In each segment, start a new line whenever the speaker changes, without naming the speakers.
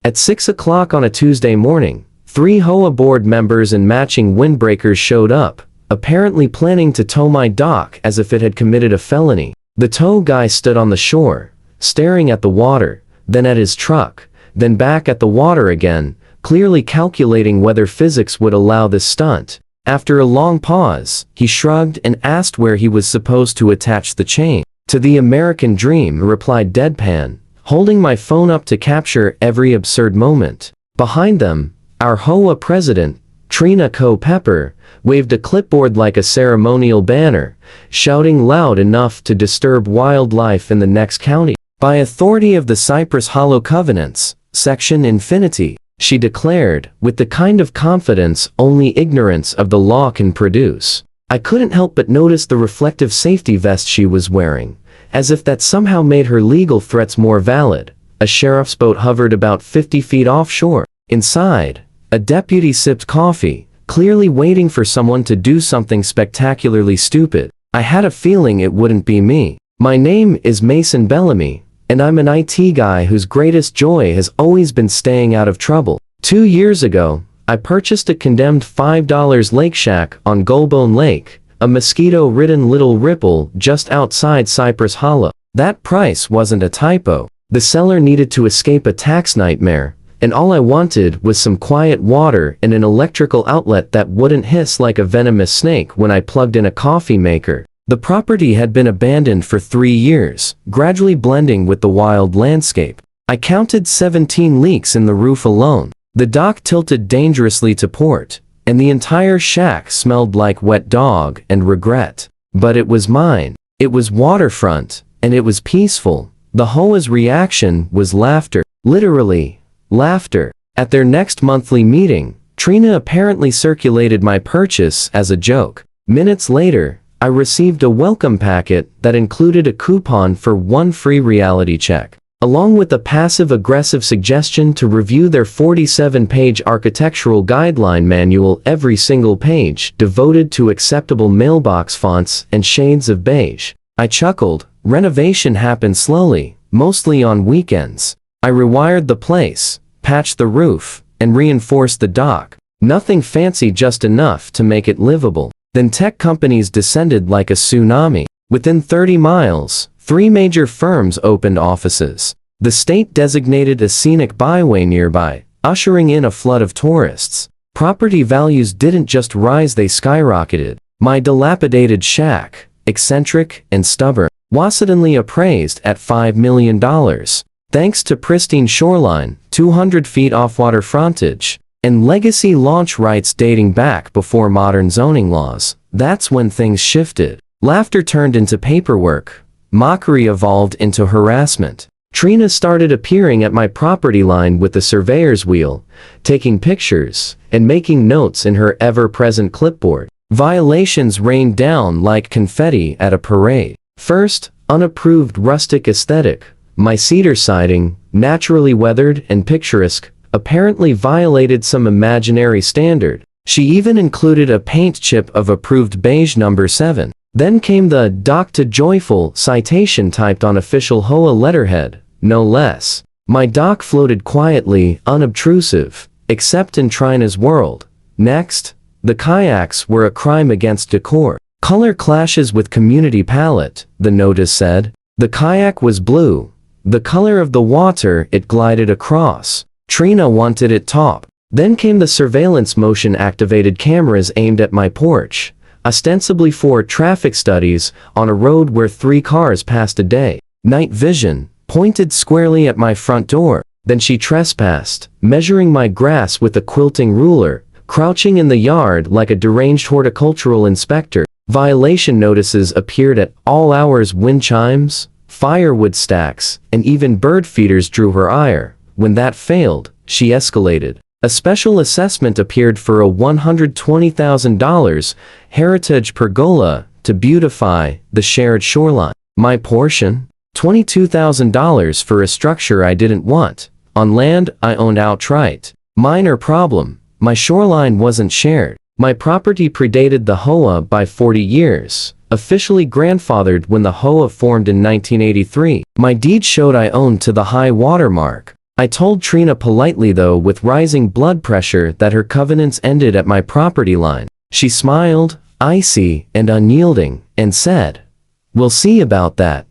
At 6 o'clock on a Tuesday morning, 3 HOA board members and matching windbreakers showed up, apparently planning to tow my dock as if it had committed a felony. The tow guy stood on the shore, staring at the water, then at his truck, then back at the water again, clearly calculating whether physics would allow this stunt. After a long pause, he shrugged and asked where he was supposed to attach the chain. "To the American dream," replied deadpan, holding my phone up to capture every absurd moment. Behind them, our HOA president, Trina Pepper, waved a clipboard like a ceremonial banner, shouting loud enough to disturb wildlife in the next county. "By authority of the Cypress Hollow Covenants, Section Infinity," she declared, with the kind of confidence only ignorance of the law can produce. I couldn't help but notice the reflective safety vest she was wearing, as if that somehow made her legal threats more valid. A sheriff's boat hovered about 50 feet offshore. Inside, a deputy sipped coffee, clearly waiting for someone to do something spectacularly stupid. I had a feeling it wouldn't be me. "My name is Mason Bellamy, and I'm an IT guy whose greatest joy has always been staying out of trouble. 2 years ago, I purchased a condemned $5 lake shack on Gullbone Lake, a mosquito-ridden little ripple just outside Cypress Hollow. That price wasn't a typo. The seller needed to escape a tax nightmare, and all I wanted was some quiet water and an electrical outlet that wouldn't hiss like a venomous snake when I plugged in a coffee maker." The property had been abandoned for 3 years, gradually blending with the wild landscape. I counted 17 leaks in the roof alone. The dock tilted dangerously to port, and the entire shack smelled like wet dog and regret. But it was mine. It was waterfront, and it was peaceful. The HOA's reaction was laughter. Literally, laughter. At their next monthly meeting, Trina apparently circulated my purchase as a joke. Minutes later, I received a welcome packet that included a coupon for 1 free reality check, along with a passive-aggressive suggestion to review their 47-page architectural guideline manual, every single page devoted to acceptable mailbox fonts and shades of beige. I chuckled. Renovation happened slowly, mostly on weekends. I rewired the place, patched the roof, and reinforced the dock. Nothing fancy, just enough to make it livable. Then tech companies descended like a tsunami. Within 30 miles, 3 major firms opened offices. The state designated a scenic byway nearby, ushering in a flood of tourists. Property values didn't just rise, they skyrocketed. My dilapidated shack, eccentric and stubborn, was suddenly appraised at $5 million. Thanks to pristine shoreline, 200 feet off-water frontage, and legacy launch rights dating back before modern zoning laws. That's when things shifted. Laughter turned into paperwork. Mockery evolved into harassment. Trina started appearing at my property line with the surveyor's wheel, taking pictures, and making notes in her ever-present clipboard. Violations rained down like confetti at a parade. First, unapproved rustic aesthetic. My cedar siding, naturally weathered and picturesque, apparently violated some imaginary standard. She even included a paint chip of approved beige number 7. Then came the "Dock to Joyful" citation typed on official HOA letterhead, no less. My dock floated quietly, unobtrusive, except in Trina's world. Next, the kayaks were a crime against decor. Color clashes with community palette, the notice said. The kayak was blue, the color of the water it glided across. Trina wanted it top. Then came the surveillance motion-activated cameras aimed at my porch, ostensibly for traffic studies on a road where 3 cars passed a day. Night vision, pointed squarely at my front door. Then she trespassed, measuring my grass with a quilting ruler, crouching in the yard like a deranged horticultural inspector. Violation notices appeared at all hours. Wind chimes, firewood stacks, and even bird feeders drew her ire. When that failed, she escalated. A special assessment appeared for a $120,000 heritage pergola to beautify the shared shoreline. My portion? $22,000 for a structure I didn't want, on land I owned outright. Minor problem, my shoreline wasn't shared. My property predated the HOA by 40 years, officially grandfathered when the HOA formed in 1983. My deed showed I owned to the high water mark. I told Trina politely though with rising blood pressure that her covenants ended at my property line. She smiled, icy and unyielding, and said, "We'll see about that."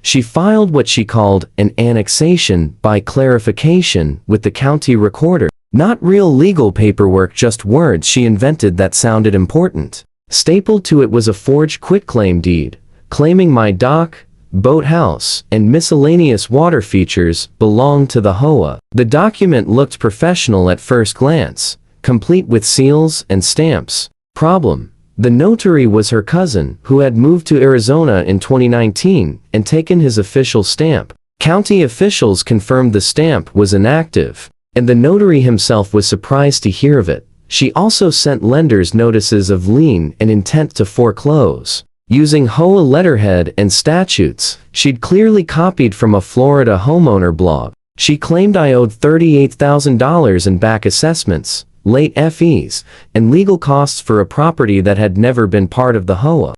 She filed what she called an annexation by clarification with the county recorder. Not real legal paperwork, just words she invented that sounded important. Stapled to it was a forged quitclaim deed, claiming my dock, boathouse, and miscellaneous water features belonged to the HOA. The document looked professional at first glance, complete with seals and stamps. Problem: the notary was her cousin, who had moved to Arizona in 2019 and taken his official stamp. County officials confirmed the stamp was inactive, and the notary himself was surprised to hear of it. She also sent lenders notices of lien and intent to foreclose. Using HOA letterhead and statutes, she'd clearly copied from a Florida homeowner blog. She claimed I owed $38,000 in back assessments, late fees, and legal costs for a property that had never been part of the HOA.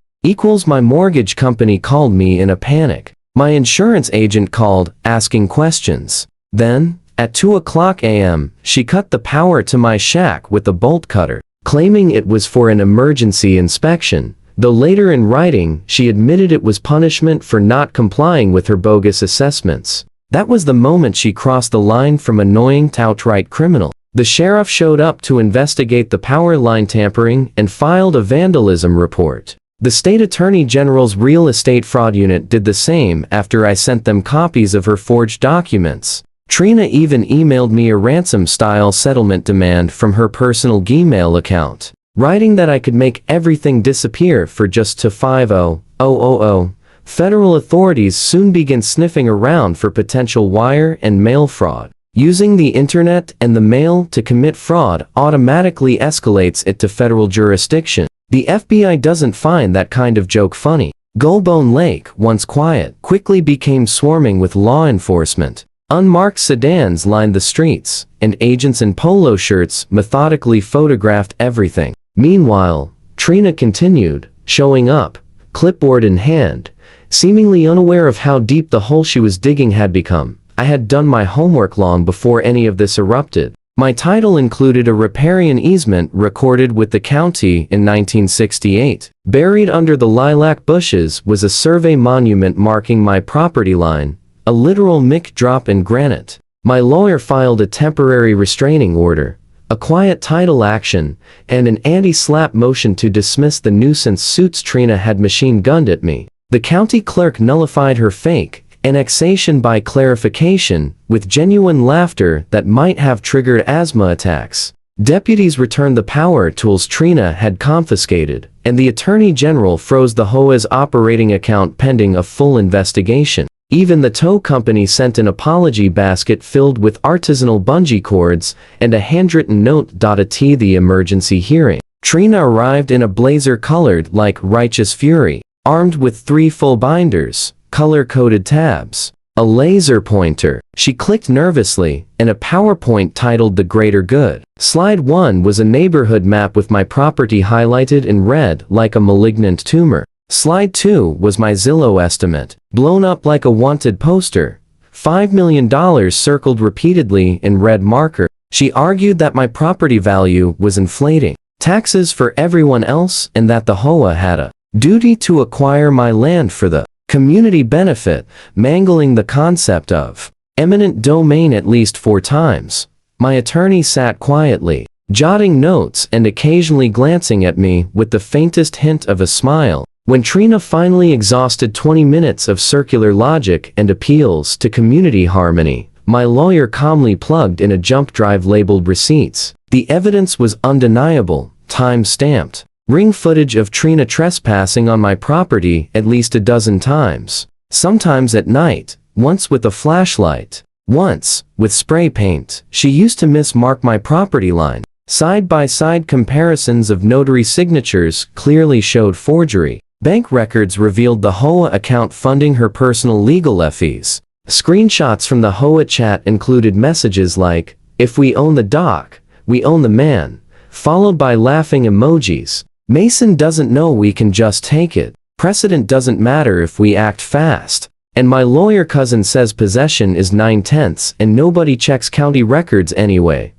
My mortgage company called me in a panic. My insurance agent called, asking questions. Then, at 2:00 a.m., she cut the power to my shack with a bolt cutter, claiming it was for an emergency inspection, though later in writing she admitted it was punishment for not complying with her bogus assessments. That was the moment she crossed the line from annoying to outright criminal. The sheriff showed up to investigate the power line tampering and filed a vandalism report. The state attorney general's real estate fraud unit did the same after I sent them copies of her forged documents. Trina even emailed me a ransom-style settlement demand from her personal Gmail account, writing that I could make everything disappear for just $50,000. Federal authorities soon begin sniffing around for potential wire and mail fraud. Using the internet and the mail to commit fraud automatically escalates it to federal jurisdiction. The FBI doesn't find that kind of joke funny. Gullbone Lake, once quiet, quickly became swarming with law enforcement. Unmarked sedans lined the streets, and agents in polo shirts methodically photographed everything. Meanwhile, Trina continued, showing up, clipboard in hand, seemingly unaware of how deep the hole she was digging had become. I had done my homework long before any of this erupted. My title included a riparian easement recorded with the county in 1968. Buried under the lilac bushes was a survey monument marking my property line, a literal mic drop in granite. My lawyer filed a temporary restraining order, a quiet title action, and an anti-slap motion to dismiss the nuisance suits Trina had machine-gunned at me. The county clerk nullified her fake annexation by clarification with genuine laughter that might have triggered asthma attacks. Deputies returned the power tools Trina had confiscated, and the Attorney General froze the HOA's operating account pending a full investigation. Even the tow company sent an apology basket filled with artisanal bungee cords and a handwritten note. The emergency hearing. Trina arrived in a blazer colored like righteous fury, armed with 3 full binders, color-coded tabs, a laser pointer. She clicked nervously, and a PowerPoint titled The Greater Good. Slide 1 was a neighborhood map with my property highlighted in red like a malignant tumor. Slide 2 was my Zillow estimate, blown up like a wanted poster. $5 million circled repeatedly in red marker. She argued that my property value was inflating taxes for everyone else and that the HOA had a duty to acquire my land for the community benefit, mangling the concept of eminent domain at least 4 times. My attorney sat quietly, jotting notes and occasionally glancing at me with the faintest hint of a smile. When Trina finally exhausted 20 minutes of circular logic and appeals to community harmony, my lawyer calmly plugged in a jump drive labeled receipts. The evidence was undeniable, time-stamped. Ring footage of Trina trespassing on my property at least a dozen times. Sometimes at night, once with a flashlight, once with spray paint. She used to mismark my property line. Side-by-side comparisons of notary signatures clearly showed forgery. Bank records revealed the HOA account funding her personal legal fees. Screenshots from the HOA chat included messages like, "If we own the dock, we own the man," followed by laughing emojis. "Mason doesn't know we can just take it. Precedent doesn't matter if we act fast." And my lawyer cousin says possession is 9/10 and nobody checks county records anyway.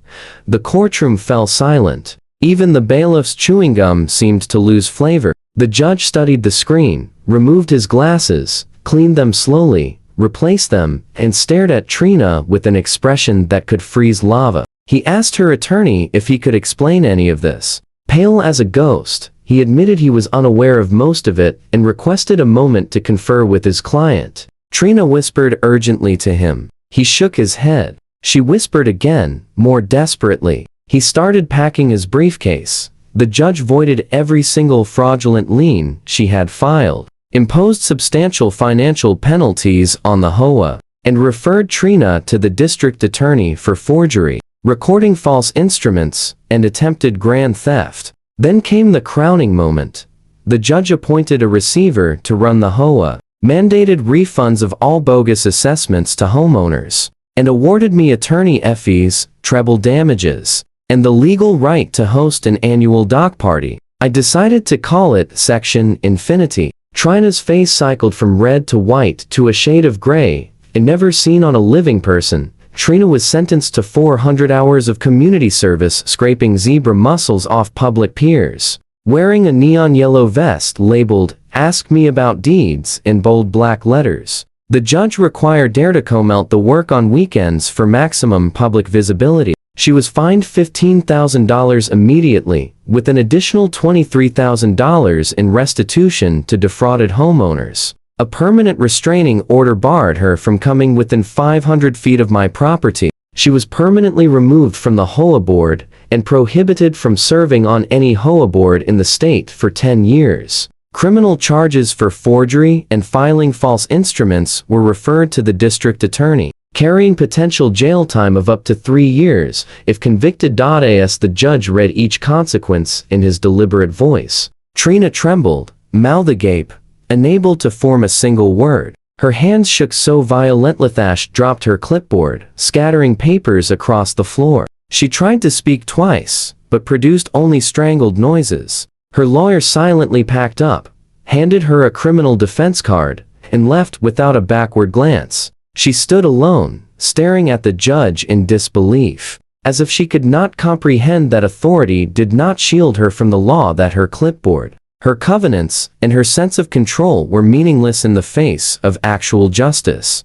The courtroom fell silent. Even the bailiff's chewing gum seemed to lose flavor. The judge studied the screen, removed his glasses, cleaned them slowly, replaced them, and stared at Trina with an expression that could freeze lava. He asked her attorney if he could explain any of this. Pale as a ghost, he admitted he was unaware of most of it and requested a moment to confer with his client. Trina whispered urgently to him. He shook his head. She whispered again, more desperately. He started packing his briefcase. The judge voided every single fraudulent lien she had filed, imposed substantial financial penalties on the HOA, and referred Trina to the district attorney for forgery, recording false instruments, and attempted grand theft. Then came the crowning moment. The judge appointed a receiver to run the HOA, mandated refunds of all bogus assessments to homeowners, and awarded me attorney fees, treble damages, and the legal right to host an annual dock party. I decided to call it Section Infinity. Trina's face cycled from red to white to a shade of gray, and never seen on a living person. Trina was sentenced to 400 hours of community service scraping zebra mussels off public piers, wearing a neon yellow vest labeled, "Ask Me About Deeds" in bold black letters. The judge required her to come out the work on weekends for maximum public visibility. She was fined $15,000 immediately, with an additional $23,000 in restitution to defrauded homeowners. A permanent restraining order barred her from coming within 500 feet of my property. She was permanently removed from the HOA board and prohibited from serving on any HOA board in the state for 10 years. Criminal charges for forgery and filing false instruments were referred to the district attorney, carrying potential jail time of up to 3 years if convicted. As the judge read each consequence in his deliberate voice, Trina trembled, mouth agape, unable to form a single word. Her hands shook so violently that she dropped her clipboard, scattering papers across the floor. She tried to speak twice, but produced only strangled noises. Her lawyer silently packed up, handed her a criminal defense card, and left without a backward glance. She stood alone, staring at the judge in disbelief, as if she could not comprehend that authority did not shield her from the law, that her clipboard, her covenants, and her sense of control were meaningless in the face of actual justice.